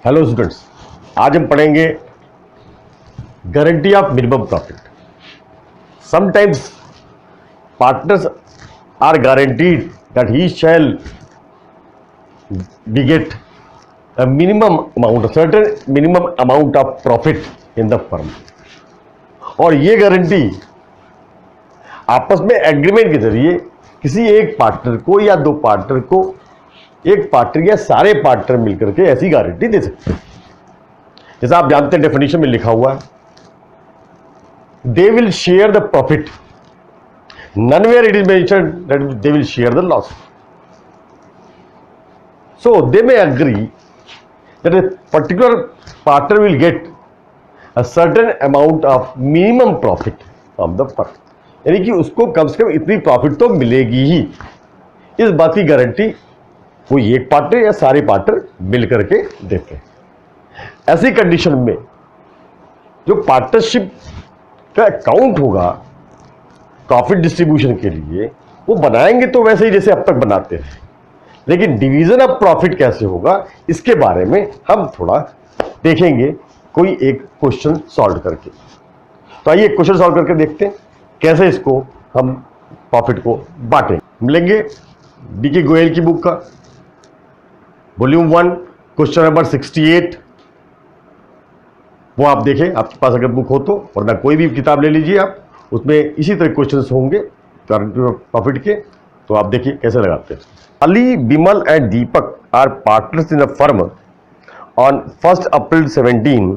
Hello students, आज हम पढ़ेंगे guarantee of minimum profit. Sometimes partners are guaranteed that he shall be get a minimum amount, a certain minimum amount of profit in the firm। और ये guarantee आपस में agreement के जरिए किसी एक पार्टनर को या दो पार्टनर को, एक पार्टनर या सारे पार्टनर मिलकर के ऐसी गारंटी दे सकते हैं। जैसा आप जानते हैं, डेफिनेशन में लिखा हुआ है, they will share the profit, nowhere it is mentioned that they will share the loss. So they may agree that a particular partner will get a certain amount of minimum profit from the firm, यानी कि उसको कम से कम इतनी profit तो मिलेगी ही। इस बात की गारंटी कोई एक पार्टनर या सारे पार्टनर मिलकर के देते हैं। ऐसी कंडीशन में जो पार्टनरशिप का अकाउंट होगा प्रॉफिट डिस्ट्रीब्यूशन के लिए, वो बनाएंगे तो वैसे ही जैसे अब तक बनाते हैं, लेकिन डिवीजन ऑफ प्रॉफिट कैसे होगा इसके बारे में हम थोड़ा देखेंगे कोई एक क्वेश्चन सॉल्व करके। तो आइए क्वेश्चन सॉल्व करके देखते हैं कैसे इसको हम प्रॉफिट को बांटें। मिलेंगे डी.के. गोयल की बुक का वॉल्यूम 1 क्वेश्चन नंबर 68, वो आप देखें, आपके पास अगर बुक हो तो, वरना कोई भी किताब ले लीजिए आप, उसमें इसी तरह क्वेश्चंस होंगे प्रॉफिट के। तो आप देखिए कैसे लगाते हैं। Ali, Bimal and Deepak are partners in a firm on 1st April 17.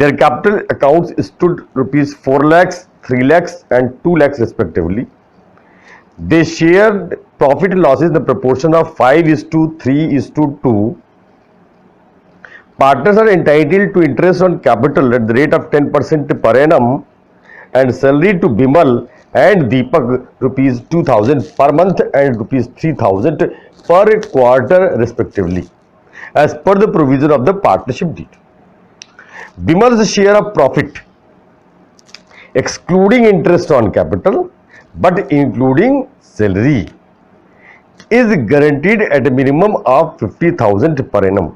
Their capital accounts stood rupees 4 lakhs, 3 lakhs and 2 lakhs respectively. They shared profit and losses in the proportion of 5:3:2. Partners are entitled to interest on capital at the rate of 10% per annum and salary to Bimal and Deepak rupees 2,000 per month and rupees 3,000 per quarter respectively, as per the provision of the partnership deed. Bimal's share of profit, excluding interest on capital but including salary, is guaranteed at a minimum of 50,000 per annum.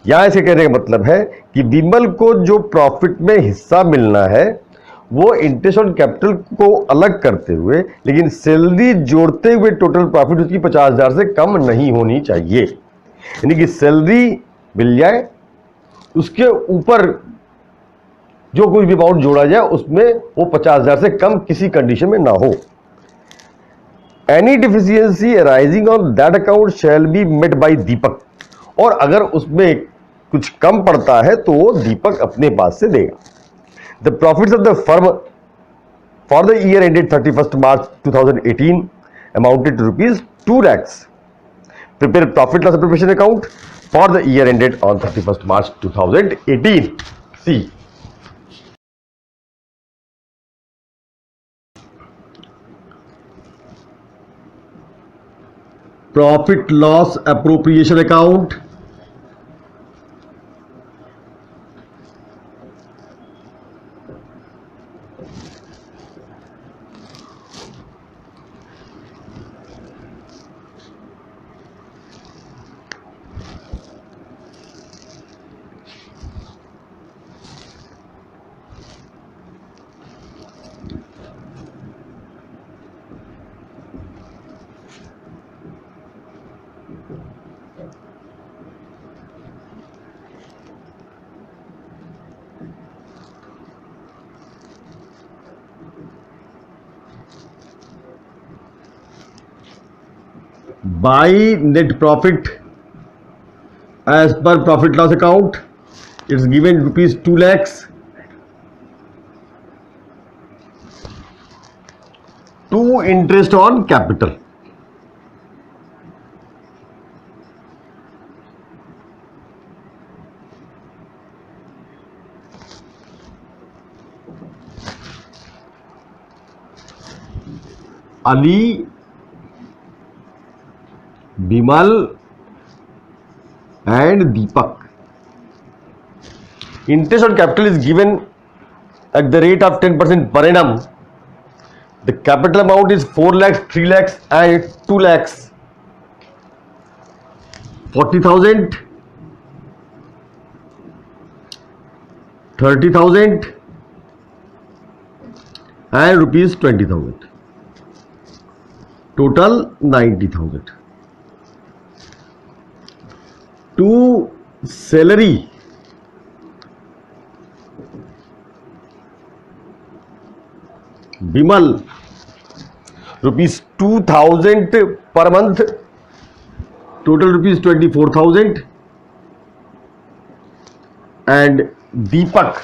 यहां इसे कहने का मतलब है कि बिमल को जो profit में हिस्सा मिलना है वो इंटरेस्ट ऑन कैपिटल को अलग करते हुए, लेकिन सैलरी जोड़ते हुए टोटल प्रॉफिट उसकी 50,000 से कम नहीं होनी चाहिए। यानी कि सैलरी मिल जाए, उसके ऊपर जो कुछ भी अमाउंट जोड़ा जाए उसमें वो 50,000 से कम किसी कंडीशन में ना हो। Any deficiency arising on that account shall be met by Deepak, और अगर उसमें कुछ कम पड़ता है तो वो दीपक अपने पास से देगा। The profits of the firm for the year ended 31st March 2018 amounted to rupees 2 lakhs. Prepare profit loss preparation account for the year ended on 31st March 2018. C. Profit loss appropriation account. By net profit as per profit loss account, it's given rupees 2 lakhs to interest on capital. Ali, Bimal and Deepak. Interest on capital is given at the rate of 10% per annum. The capital amount is 4 lakhs, 3 lakhs and 2 lakhs. 40,000 30,000 and rupees 20,000, total 90,000. To salary Bimal rupees 2,000 per month, total rupees 24,000, and Deepak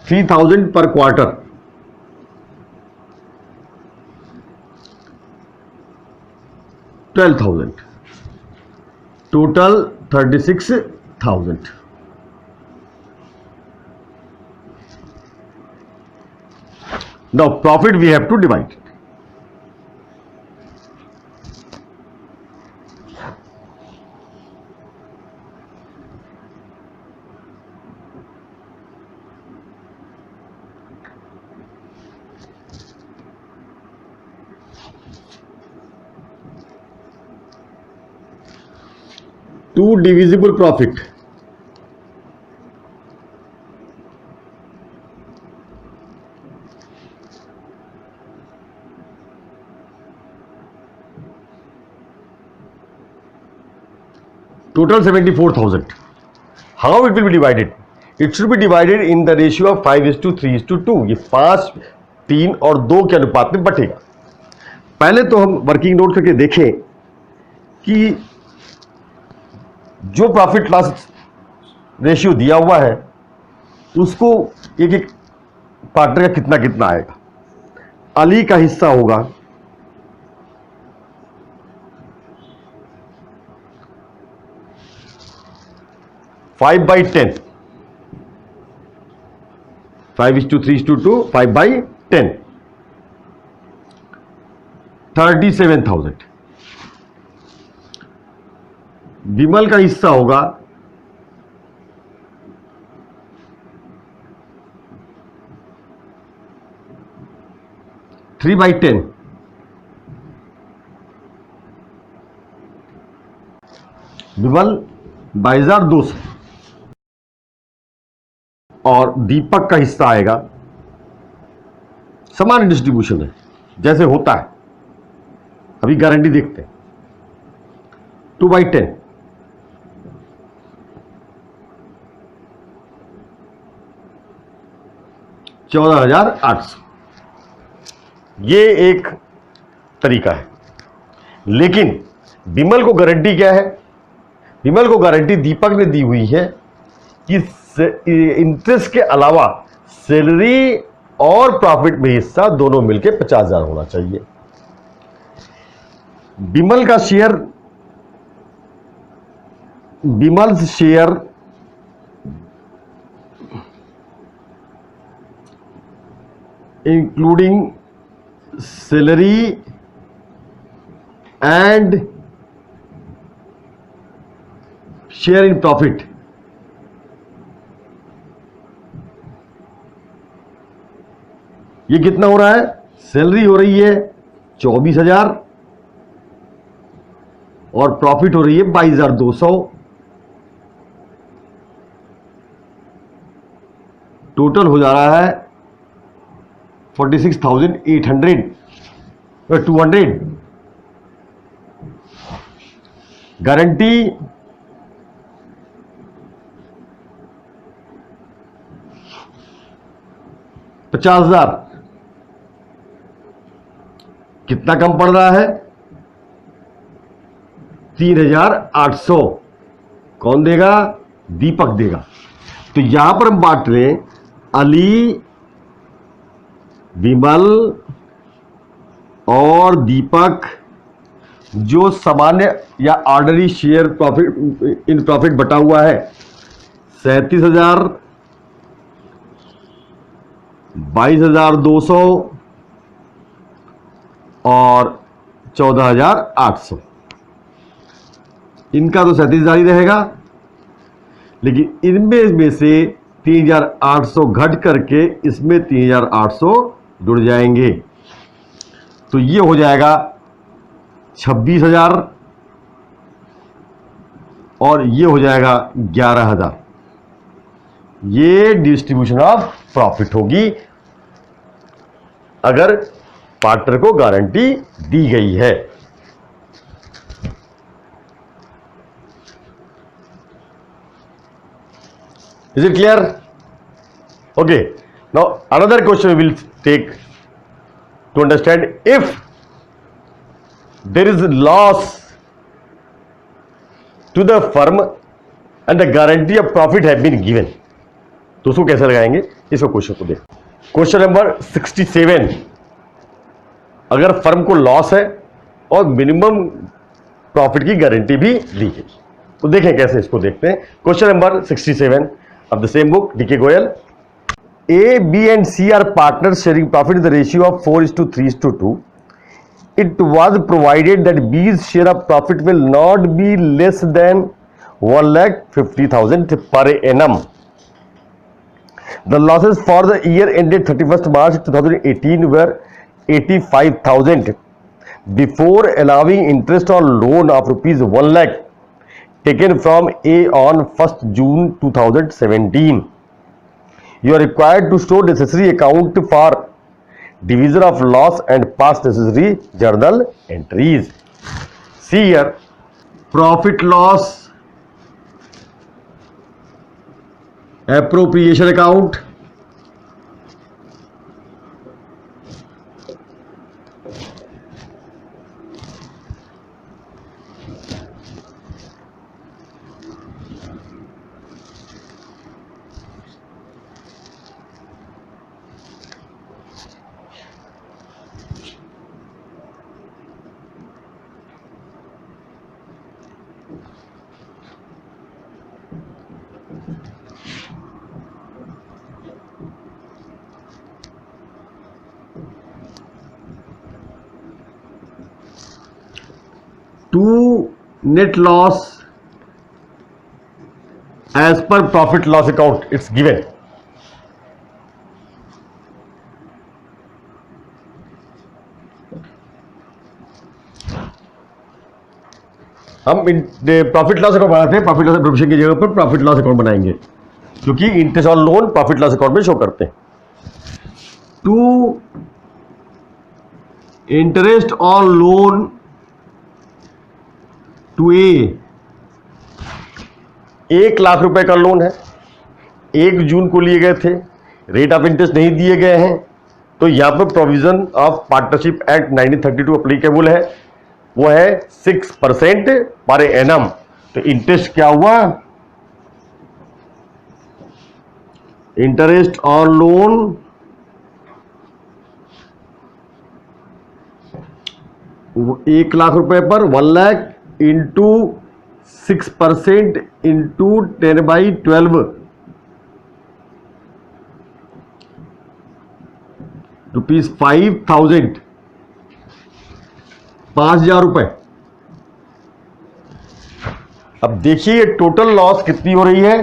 3,000 per quarter, $12,000, total 36,000. Now profit we have to divide it. Two divisible profit. Total 74,000. How it will be divided? It should be divided in the ratio of 5:3:2. ये 5, 3 और 2 के अनुपात में बटेगा. पहले तो हम working note करके देखें कि जो प्रॉफिट लॉस रेशियो दिया हुआ है उसको एक एक पार्टनर का कितना कितना आएगा. अली का हिस्सा होगा 5/10, 5:3:2, 5/10, 37,000. विमल का हिस्सा होगा 3/10, विमल 22,200, और दीपक का हिस्सा आएगा, समान डिस्ट्रीब्यूशन है जैसे होता है, अभी गारंटी देखते हैं, 2/10, 14,800. ये एक तरीका है. लेकिन विमल को गारंटी क्या है? विमल को गारंटी दीपक ने दी हुई है कि इंटरेस्ट के अलावा सैलरी और प्रॉफिट में हिस्सा दोनों मिलकर 50,000 होना चाहिए. विमल का share, Vimal share including salary and share in profit, ये कितना हो रहा है? सैलरी हो रही है 24,000 और प्रॉफिट हो रही है 22,200. टोटल हो जा रहा है 46,800, 200. गारंटी $50,000. कितना कम पड़ रहा है? 3,800. कौन देगा? दीपक देगा. तो यहां पर हम बांट रहे हैं अली, विमल और दीपक, जो सामान्य या ordinary share profit in profit बटा हुआ है 37,000, 22,200 और 14,800. इनका तो 37,000 ही रहेगा, लेकिन इनमें से 3,800 घट करके इसमें 3,800 जुड़ जाएंगे. तो ये हो जाएगा 26,000 और ये हो जाएगा 11,000। ये डिस्ट्रीब्यूशन ऑफ प्रॉफिट होगी अगर पार्टनर को गारंटी दी गई है। Is it clear? Okay. Now another question we will take to understand if there is loss to the firm and the guarantee of profit have been given. तो उसको कैसे लगाएंगे, इसको क्वेश्चन को देख। क्वेश्चन नंबर 67, अगर फर्म को loss है और मिनिमम प्रॉफिट की गारंटी भी दी गई, तो देखें कैसे, इसको देखते हैं। Question number 67 of the same book, D.K. Goyal. A, B and C are partners sharing profit in the ratio of 4:3:2. It was provided that B's share of profit will not be less than 1,50,000 per annum. The losses for the year ended 31st March 2018 were 85,000. Before allowing interest on loan of rupees 1 lakh taken from A on 1st June 2017, you are required to show necessary account for division of loss and pass necessary journal entries. See here, profit loss appropriation account, to net loss as per profit loss account, it's given. हम profit loss account बनाते हैं, profit loss provision की जगह पर profit loss account बनाएंगे, क्योंकि interest on loan profit loss account में show करते हैं। To interest on loan to A, 1 lakh रुपए का लोन है, 1 जून को लिए गए थे, रेट ऑफ इंटरेस्ट नहीं दिए गए हैं, तो यहां पर provision of partnership act 1932 applicable है, वो है 6% पर एनम। तो इंटरेस्ट क्या हुआ, इंटरेस्ट ऑन लोन एक लाख रुपए पर 1 लाख इंटू 6% इंटू 10/12 रुपीज 5,000, 5,000 रुपए। अब देखिए टोटल लॉस कितनी हो रही है,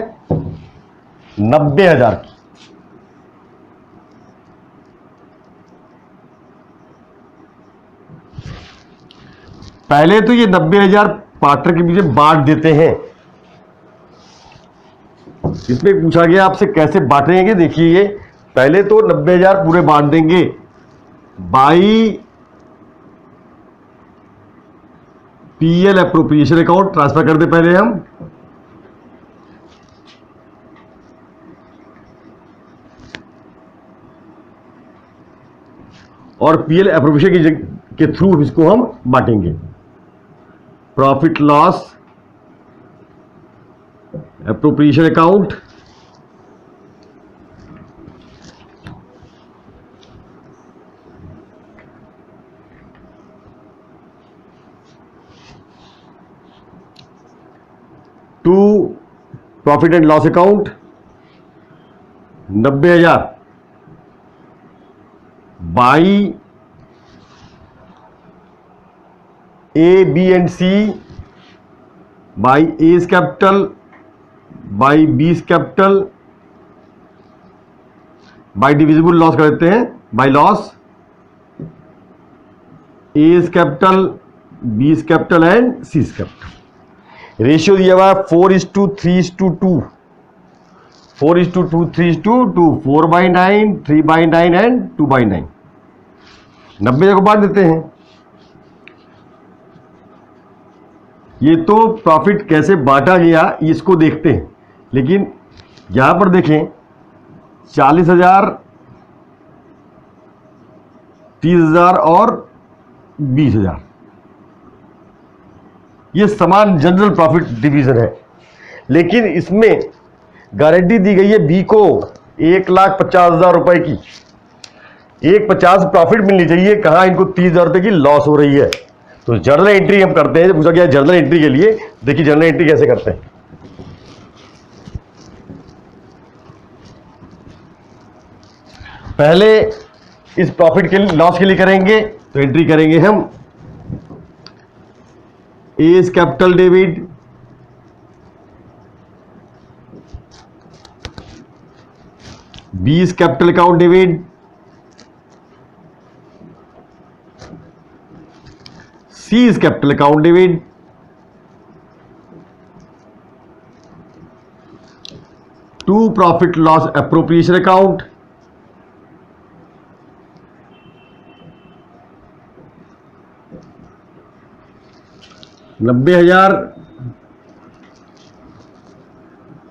90,000 की। पहले तो ये 90,000 पार्टनर के पीछे बांट देते हैं। इसमें पूछा गया आपसे कैसे बांटेंगे, देखिए ये पहले तो 90,000 पूरे बांट देंगे by PL appropriation account, transfer कर दे पहले हम, और पीएल एप्रोप्रिएशन के थ्रू इसको हम बांटेंगे। Profit loss appropriation account to profit and loss account 90,000 by A B and C by A's capital by B's capital by divisible loss कर देते हैं, by loss A's capital B's capital and C's capital. Ratio दिया हुआ है 4:3:2, 4:2, 3:2, 4/9, 3/9 and 2/9। 90 को बांट देते हैं। ये तो प्रॉफिट कैसे बांटा गया इसको देखते हैं, लेकिन यहां पर देखें 40,000, 30,000 और 20,000, ये समान जनरल प्रॉफिट डिवीजन है, लेकिन इसमें गारंटी दी गई है बी को 1,50,000 रुपए की। 1,50 प्रॉफिट मिलनी चाहिए, कहां इनको 30,000 रुपए की लॉस हो रही है। तो जर्नल एंट्री हम करते हैं। पूछा गया जर्नल एंट्री के लिए, देखिए जर्नल एंट्री कैसे करते हैं। पहले इस प्रॉफिट के लिए, लॉस के लिए करेंगे तो एंट्री करेंगे हम A is capital debit, B is capital account debit, C is capital account debit, to profit loss appropriation account, $90,000,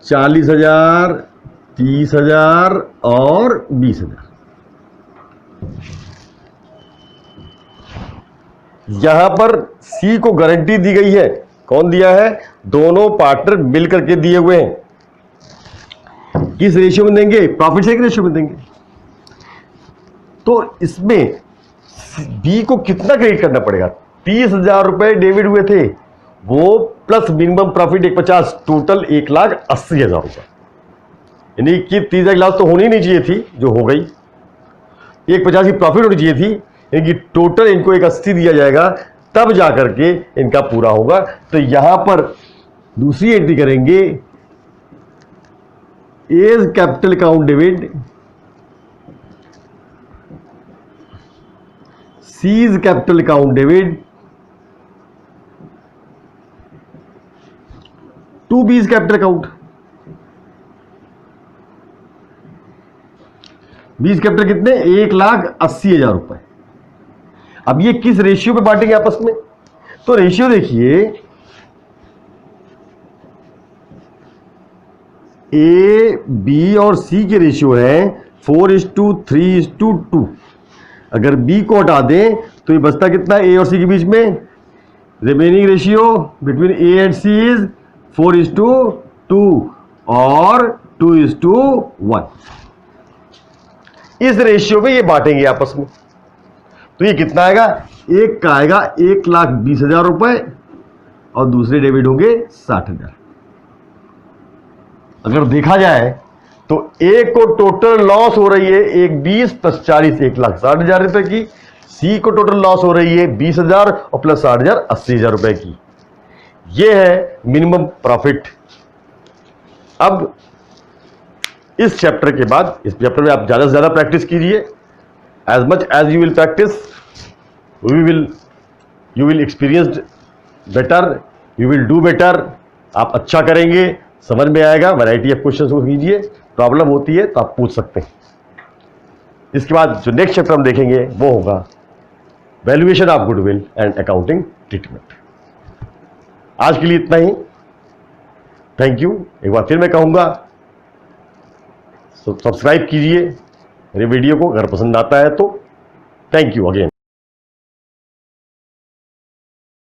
40,000, 30,000 और 20,000। यहां पर सी को गारंटी दी गई है। कौन दिया है? दोनों पार्टनर मिलकर के दिए हुए हैं। किस रेशियो में देंगे? प्रॉफिट शेयरिंग रेशियो में देंगे। तो इसमें बी को कितना क्रेडिट करना पड़ेगा? 30,000 रुपए डेबिट हुए थे, वो प्लस मिनिमम प्रॉफिट 1,50, टोटल 1,80,000 रुपए। यानी कि 30,000 की लॉस तो होनी नहीं चाहिए थी, जो हो गई। 1,50 की प्रॉफिट होनी चाहिए थी, यानी कि टोटल इनको 1,80 दिया जाएगा, तब जाकर के इनका पूरा होगा। तो यहां पर दूसरी एंट्री करेंगे, A's capital account debit, C's capital account debit, to B's capital account. B's capital कितने? 1,80,000 रुपए। अब ये किस रेशियो पे बांटेंगे आपस में? तो रेशियो देखिए, ए, बी और सी के रेशियो है 4:3:2। अगर बी को हटा दें तो ये बचता कितना? ए और सी के बीच में remaining ratio between A and C is 4:2 और 2:1। इस रेशियो में ये बांटेंगे आपस में। तो ये कितना आएगा? एक का आएगा 1,20,000 रुपए और दूसरे डेबिट होंगे 60,000। अगर देखा जाए तो ए को टोटल लॉस हो रही है 1,20 प्लस 40 1,60,000 रुपए की। सी को टोटल लॉस हो रही है 20,000 और प्लस 60,000 80,000 रुपए की। ये है मिनिमम प्रॉफिट। अब इस चैप्टर के बाद, इस चैप्टर में आप ज्यादा से ज्यादा प्रैक्टिस कीजिए। As much as you will practice, you will experienced better, you will do better. आप अच्छा करेंगे, समझ में आएगा। वैरायटी ऑफ क्वेश्चंस को कीजिए, प्रॉब्लम होती है तो आप पूछ सकते हैं। इसके बाद जो नेक्स्ट चैप्टर हम देखेंगे वो होगा valuation of goodwill and accounting treatment. आज के लिए इतना ही। Thank you. एक बार फिर मैं कहूंगा, सब्सक्राइब कीजिए मेरे वीडियो को अगर पसंद आता है तो। Thank you again.